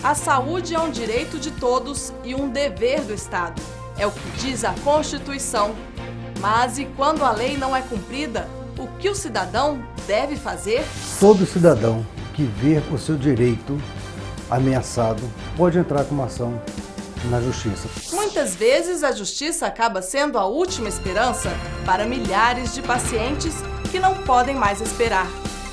A saúde é um direito de todos e um dever do Estado. É o que diz a Constituição. Mas e quando a lei não é cumprida, o que o cidadão deve fazer? Todo cidadão que vê o seu direito ameaçado pode entrar com uma ação na Justiça. Muitas vezes a Justiça acaba sendo a última esperança para milhares de pacientes que não podem mais esperar.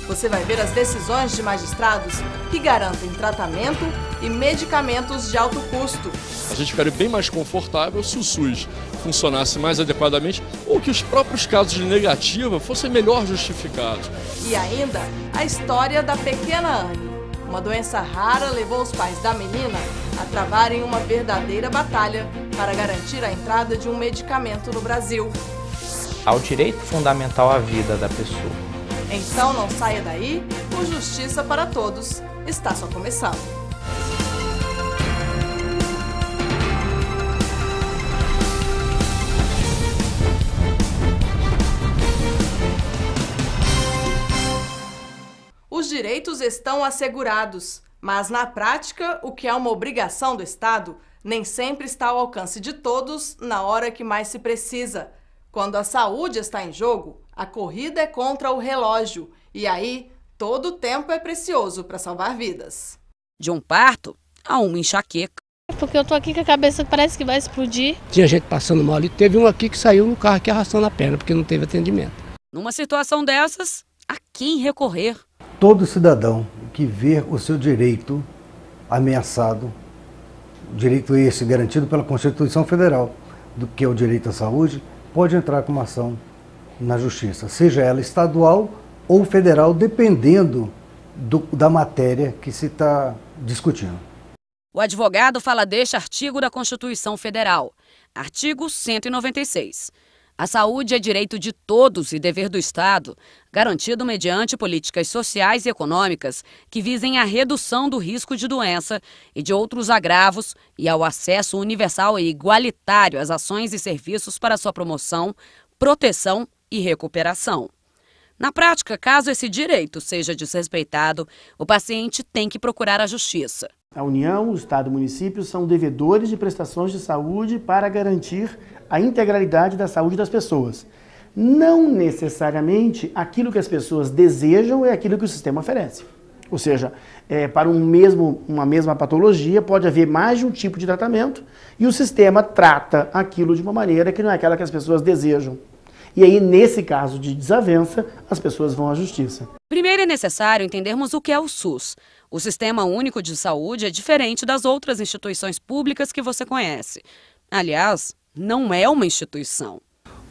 Você vai ver as decisões de magistrados que garantem tratamento e medicamentos de alto custo. A gente ficaria bem mais confortável se o SUS funcionasse mais adequadamente ou que os próprios casos de negativa fossem melhor justificados. E ainda a história da pequena Anne. Uma doença rara levou os pais da menina a travarem uma verdadeira batalha para garantir a entrada de um medicamento no Brasil. Ao direito fundamental à vida da pessoa. Então não saia daí, o Justiça para Todos está só começando. Os direitos estão assegurados, mas na prática, o que é uma obrigação do Estado nem sempre está ao alcance de todos na hora que mais se precisa. Quando a saúde está em jogo, a corrida é contra o relógio e aí todo o tempo é precioso para salvar vidas. De um parto a uma enxaqueca. Porque eu tô aqui com a cabeça que parece que vai explodir. Tinha gente passando mal e teve um aqui que saiu no carro aqui arrastando a perna porque não teve atendimento. Numa situação dessas, a quem recorrer? Todo cidadão que vê o seu direito ameaçado, direito esse garantido pela Constituição Federal, do que é o direito à saúde, pode entrar com uma ação na Justiça, seja ela estadual ou federal, dependendo da matéria que se está discutindo. O advogado fala deste artigo da Constituição Federal, artigo 196. A saúde é direito de todos e dever do Estado, garantido mediante políticas sociais e econômicas que visem a redução do risco de doença e de outros agravos e ao acesso universal e igualitário às ações e serviços para sua promoção, proteção e recuperação. Na prática, caso esse direito seja desrespeitado, o paciente tem que procurar a Justiça. A União, o Estado e o município são devedores de prestações de saúde para garantir a integralidade da saúde das pessoas. Não necessariamente aquilo que as pessoas desejam é aquilo que o sistema oferece. Ou seja, para uma mesma patologia pode haver mais de um tipo de tratamento e o sistema trata aquilo de uma maneira que não é aquela que as pessoas desejam. E aí, nesse caso de desavença, as pessoas vão à Justiça. Primeiro é necessário entendermos o que é o SUS. O Sistema Único de Saúde é diferente das outras instituições públicas que você conhece. Aliás, não é uma instituição.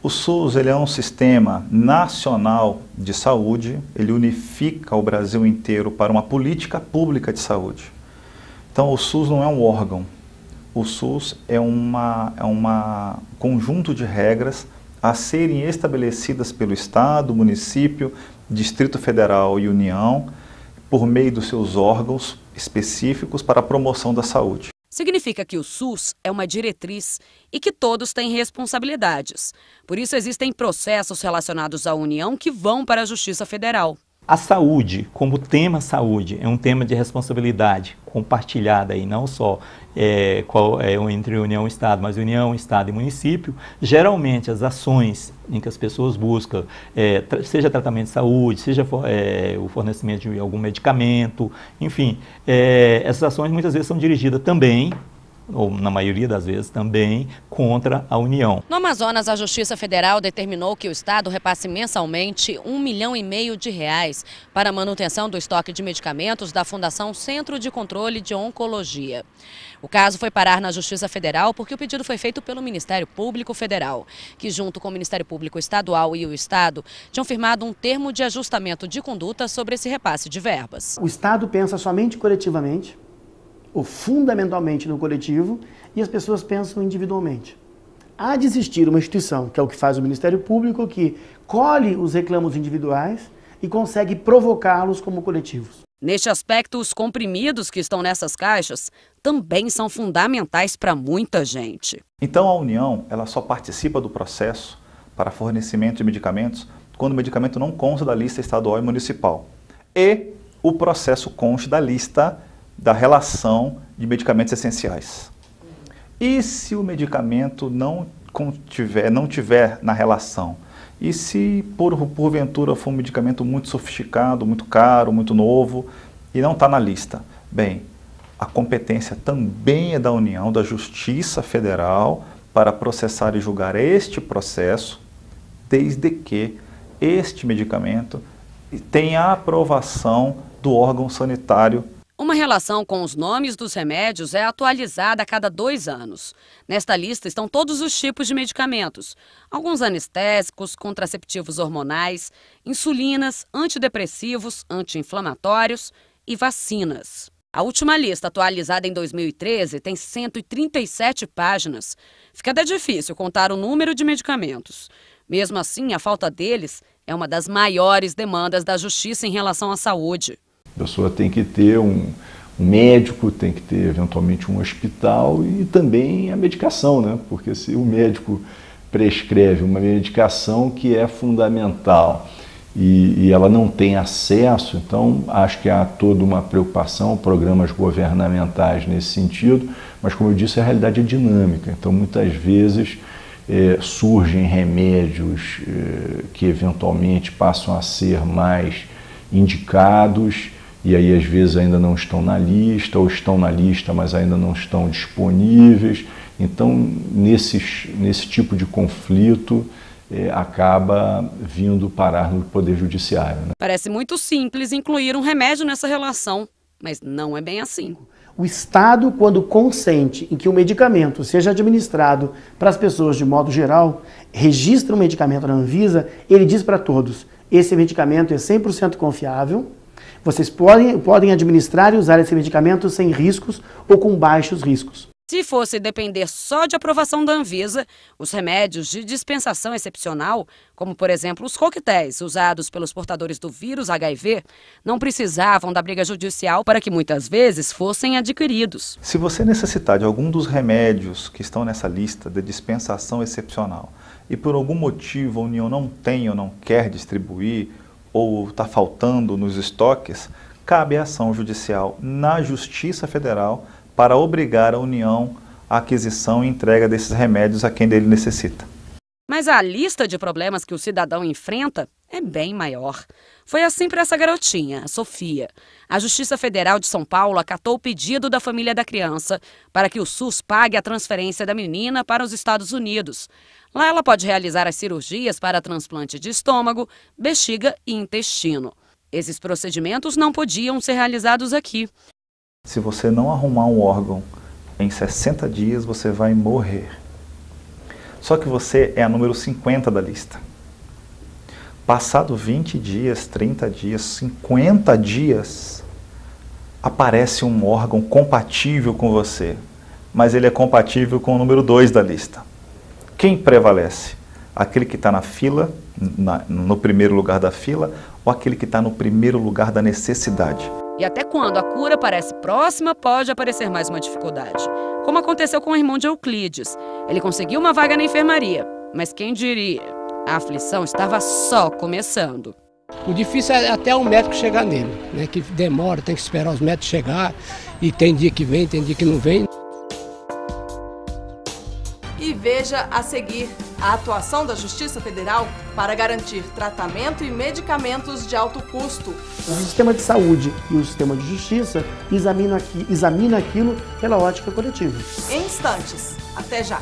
O SUS ele é um sistema nacional de saúde, ele unifica o Brasil inteiro para uma política pública de saúde. Então o SUS não é um órgão, o SUS é um conjunto de regras a serem estabelecidas pelo Estado, município, Distrito Federal e União, por meio dos seus órgãos específicos para a promoção da saúde. Significa que o SUS é uma diretriz e que todos têm responsabilidades. Por isso existem processos relacionados à União que vão para a Justiça Federal. A saúde, como tema saúde, é um tema de responsabilidade compartilhada, e não só entre União e Estado, mas União, Estado e município. Geralmente as ações em que as pessoas buscam, seja tratamento de saúde, seja o fornecimento de algum medicamento, enfim, essas ações muitas vezes são dirigidas também, ou na maioria das vezes também, contra a União. No Amazonas, a Justiça Federal determinou que o Estado repasse mensalmente R$1,5 milhão para a manutenção do estoque de medicamentos da Fundação Centro de Controle de Oncologia. O caso foi parar na Justiça Federal porque o pedido foi feito pelo Ministério Público Federal, que junto com o Ministério Público Estadual e o Estado tinham firmado um termo de ajustamento de conduta sobre esse repasse de verbas. O Estado pensa somente coletivamente, ou fundamentalmente no coletivo, e as pessoas pensam individualmente. Há de existir uma instituição, que é o que faz o Ministério Público, que colhe os reclamos individuais e consegue provocá-los como coletivos. Neste aspecto, os comprimidos que estão nessas caixas também são fundamentais para muita gente. Então a União ela só participa do processo para fornecimento de medicamentos quando o medicamento não consta da lista estadual e municipal. E o processo conste da lista da relação de medicamentos essenciais. E se o medicamento não tiver na relação? E se porventura for um medicamento muito sofisticado, muito caro, muito novo e não está na lista? Bem, a competência também é da União, da Justiça Federal, para processar e julgar este processo, desde que este medicamento tenha a aprovação do órgão sanitário. Uma relação com os nomes dos remédios é atualizada a cada 2 anos. Nesta lista estão todos os tipos de medicamentos, alguns anestésicos, contraceptivos hormonais, insulinas, antidepressivos, anti-inflamatórios e vacinas. A última lista, atualizada em 2013, tem 137 páginas. Fica até difícil contar o número de medicamentos. Mesmo assim, a falta deles é uma das maiores demandas da Justiça em relação à saúde. A pessoa tem que ter um médico, tem que ter eventualmente um hospital e também a medicação, né? Porque se o médico prescreve uma medicação que é fundamental e ela não tem acesso, então acho que há toda uma preocupação, programas governamentais nesse sentido, mas como eu disse, a realidade é dinâmica, então muitas vezes surgem remédios que eventualmente passam a ser mais indicados e aí às vezes ainda não estão na lista ou estão na lista, mas ainda não estão disponíveis. Então, nesse tipo de conflito, acaba vindo parar no Poder Judiciário, né? Parece muito simples incluir um remédio nessa relação, mas não é bem assim. O Estado, quando consente em que o medicamento seja administrado para as pessoas de modo geral, registra o medicamento na Anvisa, ele diz para todos, esse medicamento é 100% confiável, vocês podem administrar e usar esse medicamento sem riscos ou com baixos riscos. Se fosse depender só de aprovação da Anvisa, os remédios de dispensação excepcional, como por exemplo os coquetéis usados pelos portadores do vírus HIV, não precisavam da briga judicial para que muitas vezes fossem adquiridos. Se você necessitar de algum dos remédios que estão nessa lista de dispensação excepcional e por algum motivo a União não tem ou não quer distribuir ou está faltando nos estoques, cabe a ação judicial na Justiça Federal para obrigar a União à aquisição e entrega desses remédios a quem dele necessita. Mas a lista de problemas que o cidadão enfrenta é bem maior. Foi assim para essa garotinha, a Sofia. A Justiça Federal de São Paulo acatou o pedido da família da criança para que o SUS pague a transferência da menina para os Estados Unidos. Lá ela pode realizar as cirurgias para transplante de estômago, bexiga e intestino. Esses procedimentos não podiam ser realizados aqui. Se você não arrumar um órgão em 60 dias, você vai morrer. Só que você é a número 50 da lista. Passado 20 dias, 30 dias, 50 dias, aparece um órgão compatível com você, mas ele é compatível com o número 2 da lista. Quem prevalece? Aquele que está na fila, no primeiro lugar da fila, ou aquele que está no primeiro lugar da necessidade? E até quando a cura parece próxima, pode aparecer mais uma dificuldade. Como aconteceu com o irmão de Euclides. Ele conseguiu uma vaga na enfermaria, mas quem diria? A aflição estava só começando. O difícil é até o médico chegar nele, né? Que demora, tem que esperar os médicos chegar, e tem dia que vem, tem dia que não vem. E veja a seguir a atuação da Justiça Federal para garantir tratamento e medicamentos de alto custo. O sistema de saúde e o sistema de justiça examina aquilo pela ótica coletiva. Em instantes. Até já.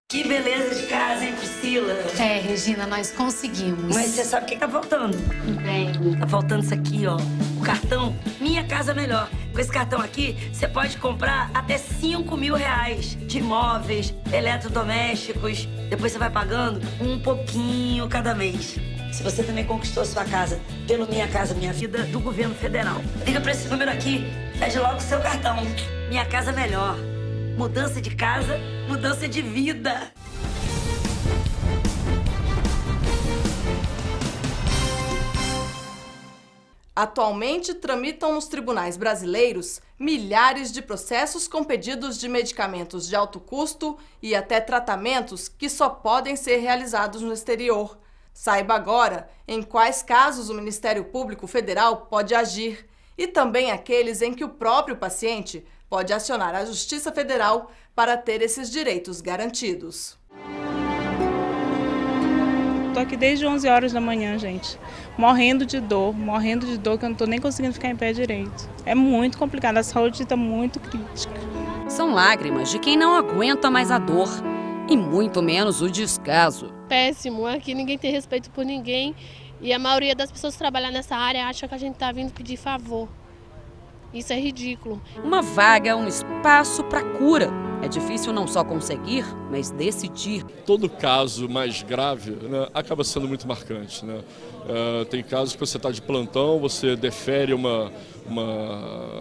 Que beleza de casa, hein, Priscila? É, Regina, nós conseguimos. Mas você sabe o que tá faltando? Bem. Tá faltando isso aqui, ó. O cartão Minha Casa Melhor. Com esse cartão aqui, você pode comprar até R$5.000 de imóveis, eletrodomésticos. Depois você vai pagando um pouquinho cada mês. Se você também conquistou sua casa pelo Minha Casa Minha Vida do governo federal, liga pra esse número aqui, pede logo o seu cartão. Minha Casa Melhor. Mudança de casa, mudança de vida. Atualmente tramitam nos tribunais brasileiros milhares de processos com pedidos de medicamentos de alto custo e até tratamentos que só podem ser realizados no exterior. Saiba agora em quais casos o Ministério Público Federal pode agir e também aqueles em que o próprio paciente pode acionar a Justiça Federal para ter esses direitos garantidos. Estou aqui desde 11 horas da manhã, gente, morrendo de dor, que eu não estou nem conseguindo ficar em pé direito. É muito complicado, a saúde está muito crítica. São lágrimas de quem não aguenta mais a dor e muito menos o descaso. Péssimo, aqui ninguém tem respeito por ninguém e a maioria das pessoas que trabalham nessa área acha que a gente está vindo pedir favor. Isso é ridículo. Uma vaga, um espaço para cura. É difícil não só conseguir, mas decidir. Todo caso mais grave, né, acaba sendo muito marcante, né? Tem casos que você está de plantão, você defere uma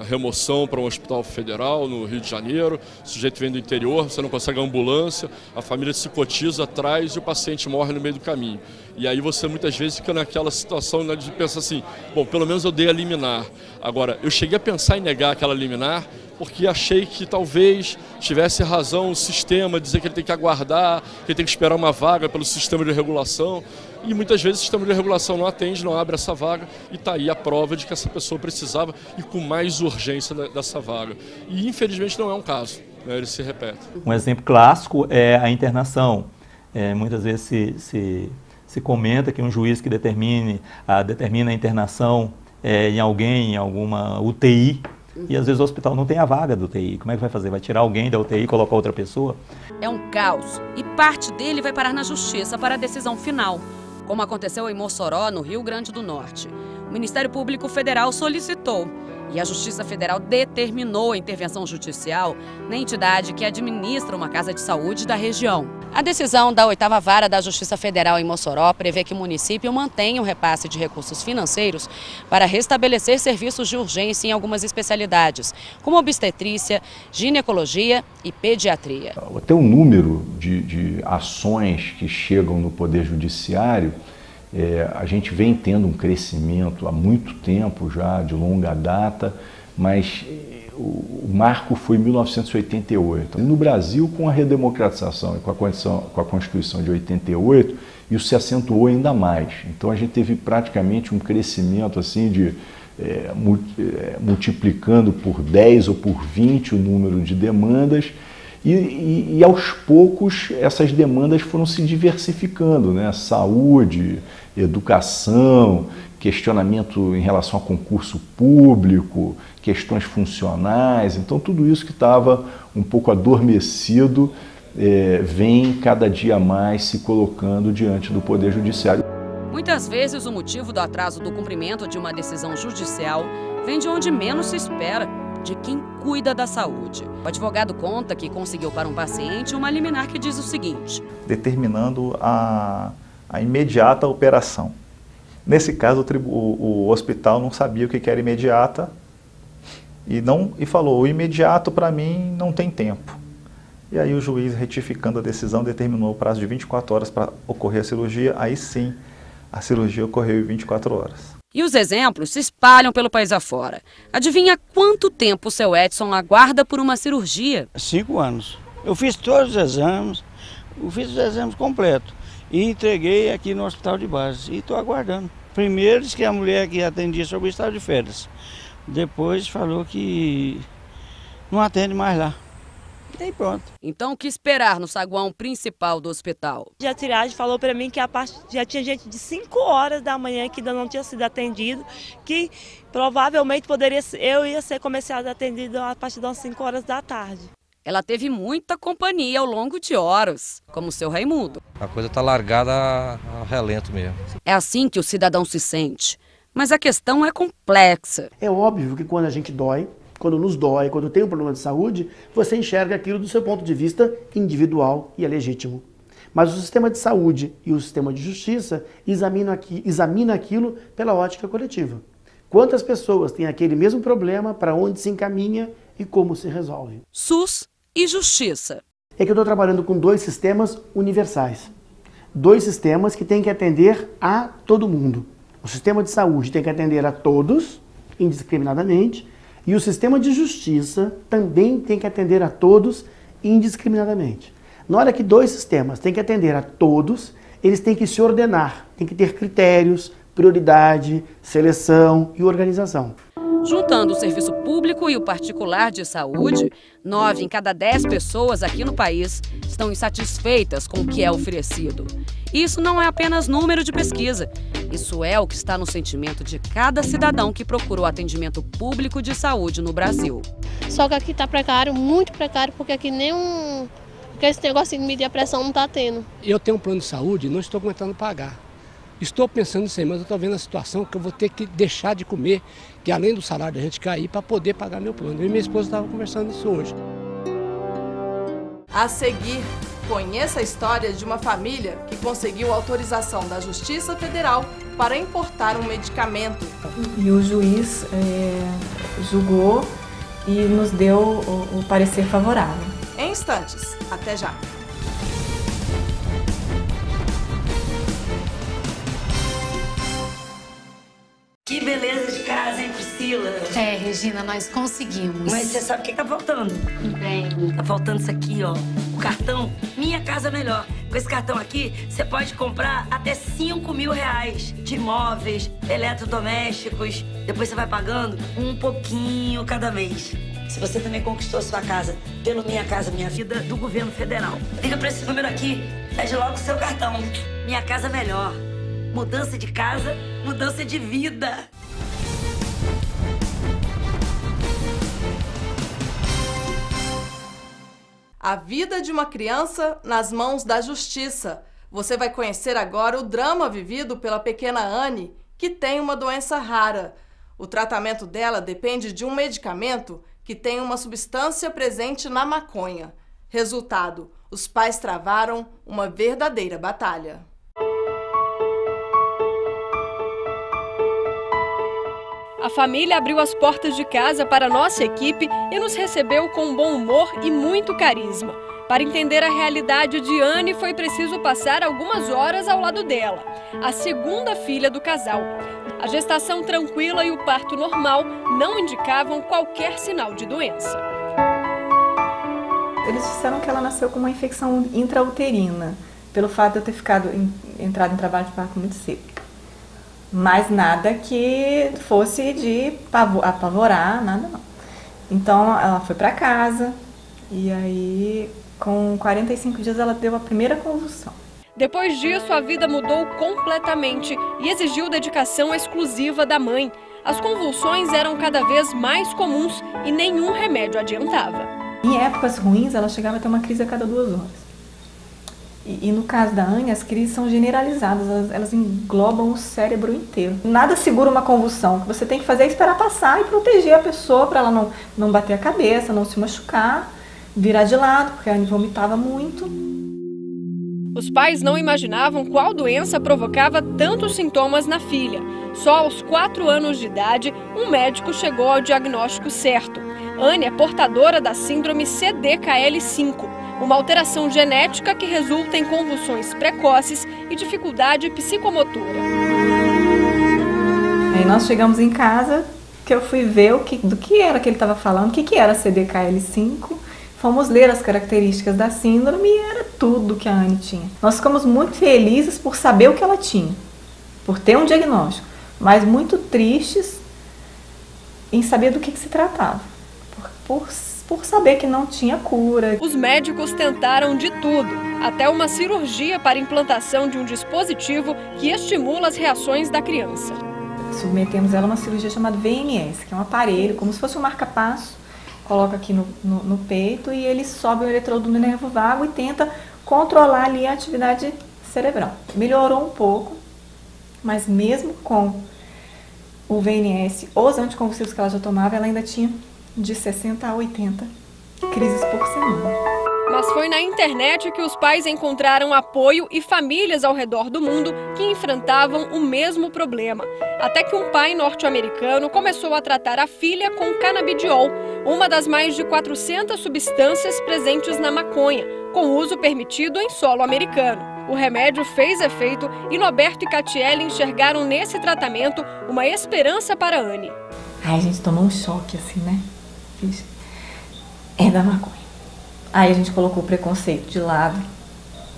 remoção para um hospital federal no Rio de Janeiro, o sujeito vem do interior, você não consegue a ambulância, a família se cotiza atrás e o paciente morre no meio do caminho. E aí você muitas vezes fica naquela situação, né, de pensar assim, bom, pelo menos eu dei a liminar. Agora, eu cheguei a pensar em negar aquela liminar porque achei que talvez tivesse razão o sistema, dizer que ele tem que aguardar, que ele tem que esperar uma vaga pelo sistema de regulação. E muitas vezes o sistema de regulação não atende, não abre essa vaga e está aí a prova de que essa pessoa precisava e com mais urgência dessa vaga. E infelizmente não é um caso, né? Ele se repete. Um exemplo clássico é a internação. Muitas vezes se comenta que um juiz que determina a internação em alguém, em alguma UTI, e às vezes o hospital não tem a vaga do UTI. Como é que vai fazer? Vai tirar alguém da UTI e colocar outra pessoa? É um caos e parte dele vai parar na justiça para a decisão final, como aconteceu em Mossoró, no Rio Grande do Norte. O Ministério Público Federal solicitou e a Justiça Federal determinou a intervenção judicial na entidade que administra uma casa de saúde da região. A decisão da 8ª Vara da Justiça Federal em Mossoró prevê que o município mantenha o repasse de recursos financeiros para restabelecer serviços de urgência em algumas especialidades, como obstetrícia, ginecologia e pediatria. Até o número de ações que chegam no Poder Judiciário, a gente vem tendo um crescimento há muito tempo já, de longa data, mas o marco foi 1988. E no Brasil, com a redemocratização e com a Constituição de 88, isso se acentuou ainda mais. Então a gente teve praticamente um crescimento assim de multiplicando por 10 ou por 20 o número de demandas. E aos poucos essas demandas foram se diversificando, né? Saúde, educação, questionamento em relação a concurso público, questões funcionais. Então tudo isso que estava um pouco adormecido vem cada dia mais se colocando diante do Poder Judiciário. Muitas vezes o motivo do atraso do cumprimento de uma decisão judicial vem de onde menos se espera, de quem cuida da saúde. O advogado conta que conseguiu para um paciente uma liminar que diz o seguinte: determinando a imediata operação. Nesse caso, o hospital não sabia o que era imediata e falou, o imediato para mim não tem tempo. E aí o juiz, retificando a decisão, determinou o prazo de 24 horas para ocorrer a cirurgia. Aí sim, a cirurgia ocorreu em 24 horas. E os exemplos se espalham pelo país afora. Adivinha quanto tempo o seu Edson aguarda por uma cirurgia? 5 anos. Eu fiz todos os exames, completos e entreguei aqui no hospital de base e estou aguardando. Primeiro disse que a mulher que atendia sobre estava de férias. Depois falou que não atende mais lá. E daí pronto. Então o que esperar no saguão principal do hospital? A triagem falou para mim que já tinha gente de 5 horas da manhã que ainda não tinha sido atendido, que provavelmente eu ia ser começado atendido a partir das 5 horas da tarde. Ela teve muita companhia ao longo de horas, como o seu Raimundo. A coisa está largada a relento mesmo. É assim que o cidadão se sente, mas a questão é complexa. É óbvio que quando a gente dói, quando nos dói, quando tem um problema de saúde, você enxerga aquilo do seu ponto de vista individual e é legítimo. Mas o sistema de saúde e o sistema de justiça examina aquilo pela ótica coletiva. Quantas pessoas têm aquele mesmo problema, para onde se encaminha e como se resolve. SUS e justiça. É que eu estou trabalhando com 2 sistemas universais. 2 sistemas que têm que atender a todo mundo. O sistema de saúde tem que atender a todos, indiscriminadamente, e o sistema de justiça também tem que atender a todos indiscriminadamente. Na hora que 2 sistemas têm que atender a todos, eles têm que se ordenar, têm que ter critérios, prioridade, seleção e organização. Juntando o serviço público e o particular de saúde, 9 em cada 10 pessoas aqui no país estão insatisfeitas com o que é oferecido. Isso não é apenas número de pesquisa. Isso é o que está no sentimento de cada cidadão que procura o atendimento público de saúde no Brasil. Só que aqui está precário, muito precário, porque aqui porque esse negócio de medir a pressão não está tendo. Eu tenho um plano de saúde e não estou aguentando pagar. Estou pensando nisso aí, mas eu estou vendo a situação que eu vou ter que deixar de comer, que além do salário da gente cair, para poder pagar meu plano. Eu e minha esposa estavam conversando isso hoje. A seguir, conheça a história de uma família que conseguiu autorização da Justiça Federal para importar um medicamento. E o juiz julgou e nos deu o parecer favorável. Em instantes, até já! Que beleza de casa, hein, Priscila? É, Regina, nós conseguimos. Mas você sabe o que tá faltando? Bem. Tá faltando isso aqui, ó. O cartão Minha Casa Melhor. Com esse cartão aqui, você pode comprar até 5 mil reais de imóveis, eletrodomésticos. Depois você vai pagando um pouquinho cada mês. Se você também conquistou a sua casa pelo Minha Casa Minha Vida do governo federal, liga pra esse número aqui, pede logo o seu cartão. Minha Casa Melhor. Mudança de casa, mudança de vida. A vida de uma criança nas mãos da justiça. Você vai conhecer agora o drama vivido pela pequena Anne, que tem uma doença rara. O tratamento dela depende de um medicamento que tem uma substância presente na maconha. Resultado, os pais travaram uma verdadeira batalha. A família abriu as portas de casa para a nossa equipe e nos recebeu com bom humor e muito carisma. Para entender a realidade de Anne, foi preciso passar algumas horas ao lado dela, a segunda filha do casal. A gestação tranquila e o parto normal não indicavam qualquer sinal de doença. Eles disseram que ela nasceu com uma infecção intrauterina, pelo fato de eu ter entrado em trabalho de parto muito cedo. Mas nada que fosse de apavorar, nada não. Então ela foi para casa e aí com 45 dias ela deu a primeira convulsão. Depois disso a vida mudou completamente e exigiu dedicação exclusiva da mãe. As convulsões eram cada vez mais comuns e nenhum remédio adiantava. Em épocas ruins ela chegava a ter uma crise a cada 2 horas. E no caso da Anne, as crises são generalizadas, elas englobam o cérebro inteiro. Nada segura uma convulsão. O que você tem que fazer é esperar passar e proteger a pessoa para ela não bater a cabeça, não se machucar, virar de lado, porque a Anne vomitava muito. Os pais não imaginavam qual doença provocava tantos sintomas na filha. Só aos 4 anos de idade, um médico chegou ao diagnóstico certo. Anne é portadora da síndrome CDKL5. Uma alteração genética que resulta em convulsões precoces e dificuldade psicomotora. Aí nós chegamos em casa, que eu fui ver do que era que ele estava falando, o que era CDKL5. Fomos ler as características da síndrome e era tudo que a Anne tinha. Nós ficamos muito felizes por saber o que ela tinha, por ter um diagnóstico, mas muito tristes em saber do que se tratava, por saber que não tinha cura. Os médicos tentaram de tudo, até uma cirurgia para implantação de um dispositivo que estimula as reações da criança. Submetemos ela a uma cirurgia chamada VNS, que é um aparelho, como se fosse um marca-passo, coloca aqui no peito e ele sobe o eletrodo no nervo vago e tenta controlar ali a atividade cerebral. Melhorou um pouco, mas mesmo com o VNS, os anticonvulsivos que ela já tomava, ela ainda tinha de 60 a 80 crises por semana. Mas foi na internet que os pais encontraram apoio e famílias ao redor do mundo que enfrentavam o mesmo problema. Até que um pai norte-americano começou a tratar a filha com canabidiol, uma das mais de 400 substâncias presentes na maconha, com uso permitido em solo americano. O remédio fez efeito e Noberto e Catiele enxergaram nesse tratamento uma esperança para Anne. Aí a gente tomou um choque assim, né? É da maconha. Aí a gente colocou o preconceito de lado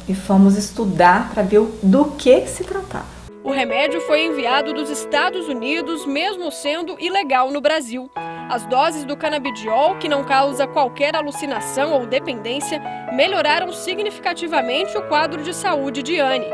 e fomos estudar para ver do que se tratava. O remédio foi enviado dos Estados Unidos, mesmo sendo ilegal no Brasil. As doses do canabidiol, que não causa qualquer alucinação ou dependência, melhoraram significativamente o quadro de saúde de Anne.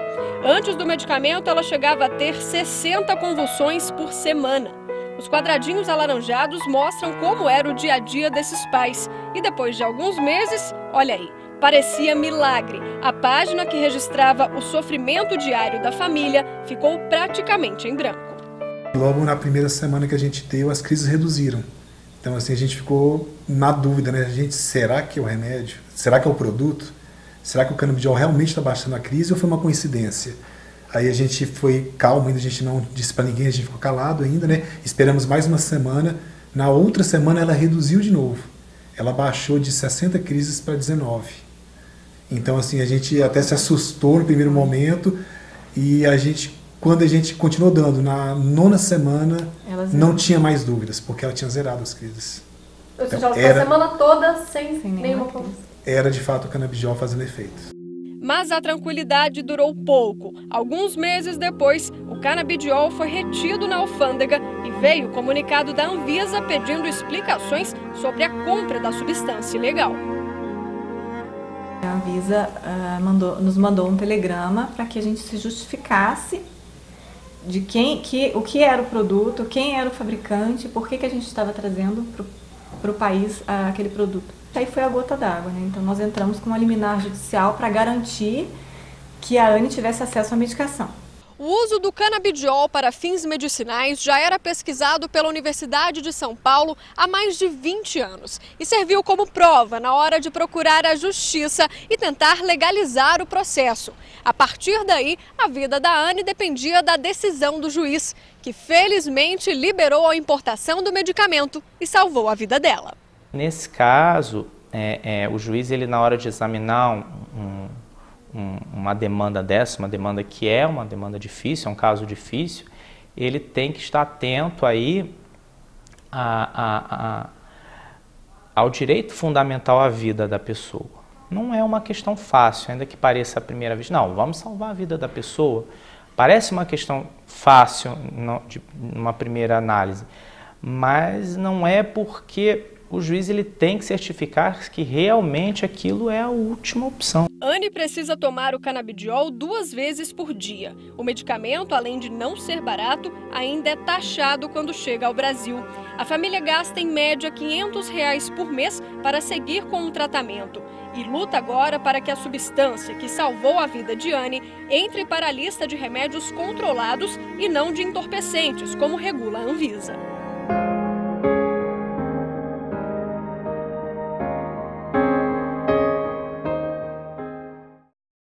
Antes do medicamento, ela chegava a ter 60 convulsões por semana. Os quadradinhos alaranjados mostram como era o dia a dia desses pais. E depois de alguns meses, olha aí, parecia milagre. A página que registrava o sofrimento diário da família ficou praticamente em branco. Logo na primeira semana que a gente deu, as crises reduziram. Então assim, a gente ficou na dúvida, né? Será que é o remédio? Será que é o produto? Será que o canabidiol realmente está baixando a crise ou foi uma coincidência? Aí a gente foi calmo, ainda a gente não disse para ninguém, a gente ficou calado ainda, né? Esperamos mais uma semana. Na outra semana ela reduziu de novo. Ela baixou de 60 crises para 19. Então assim, a gente até se assustou no primeiro momento e quando a gente continuou dando, na 9ª semana, não tinha mais dúvidas, porque ela tinha zerado as crises. Ou seja, ela ficou a semana toda sem nenhuma crise. Era de fato o canabidiol fazendo efeito. Mas a tranquilidade durou pouco. Alguns meses depois, o canabidiol foi retido na alfândega e veio o comunicado da Anvisa pedindo explicações sobre a compra da substância ilegal. A Anvisa nos mandou um telegrama para que a gente se justificasse de o que era o produto, quem era o fabricante, por que a gente estava trazendo para o país aquele produto. Aí foi a gota d'água, né? Então nós entramos com uma liminar judicial para garantir que a Anne tivesse acesso à medicação. O uso do canabidiol para fins medicinais já era pesquisado pela Universidade de São Paulo há mais de 20 anos e serviu como prova na hora de procurar a justiça e tentar legalizar o processo. A partir daí, a vida da Anne dependia da decisão do juiz, que felizmente liberou a importação do medicamento e salvou a vida dela. Nesse caso, o juiz, na hora de examinar uma demanda dessa, uma demanda que é uma demanda difícil, é um caso difícil, ele tem que estar atento aí ao direito fundamental à vida da pessoa. Não é uma questão fácil, ainda que pareça à primeira vez. Não, vamos salvar a vida da pessoa. Parece uma questão fácil numa primeira análise, mas não é, porque o juiz tem que certificar que realmente aquilo é a última opção. Anne precisa tomar o canabidiol 2 vezes por dia. O medicamento, além de não ser barato, ainda é taxado quando chega ao Brasil. A família gasta em média R$500 por mês para seguir com o tratamento e luta agora para que a substância que salvou a vida de Anne entre para a lista de remédios controlados e não de entorpecentes, como regula a Anvisa.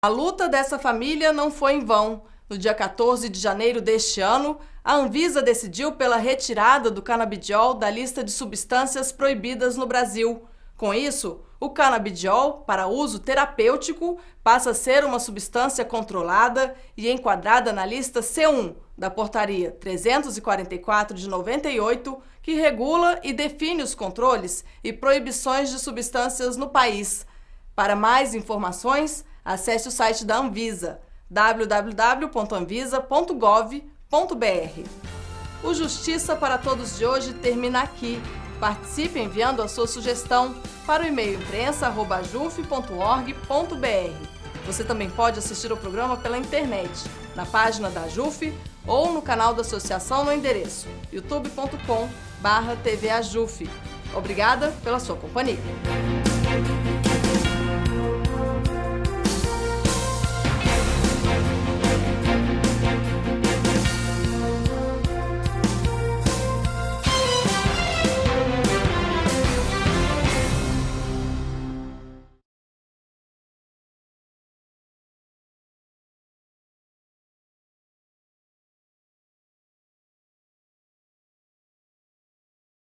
A luta dessa família não foi em vão. No dia 14 de janeiro deste ano, a Anvisa decidiu pela retirada do canabidiol da lista de substâncias proibidas no Brasil. Com isso, o canabidiol, para uso terapêutico, passa a ser uma substância controlada e enquadrada na lista C1 da Portaria 344 de 98, que regula e define os controles e proibições de substâncias no país. Para mais informações, acesse o site da Anvisa, www.anvisa.gov.br. O Justiça para Todos de hoje termina aqui. Participe enviando a sua sugestão para o e-mail imprensa@juf.org.br. Você também pode assistir o programa pela internet, na página da JUF ou no canal da associação no endereço youtube.com/tvajuf. Obrigada pela sua companhia.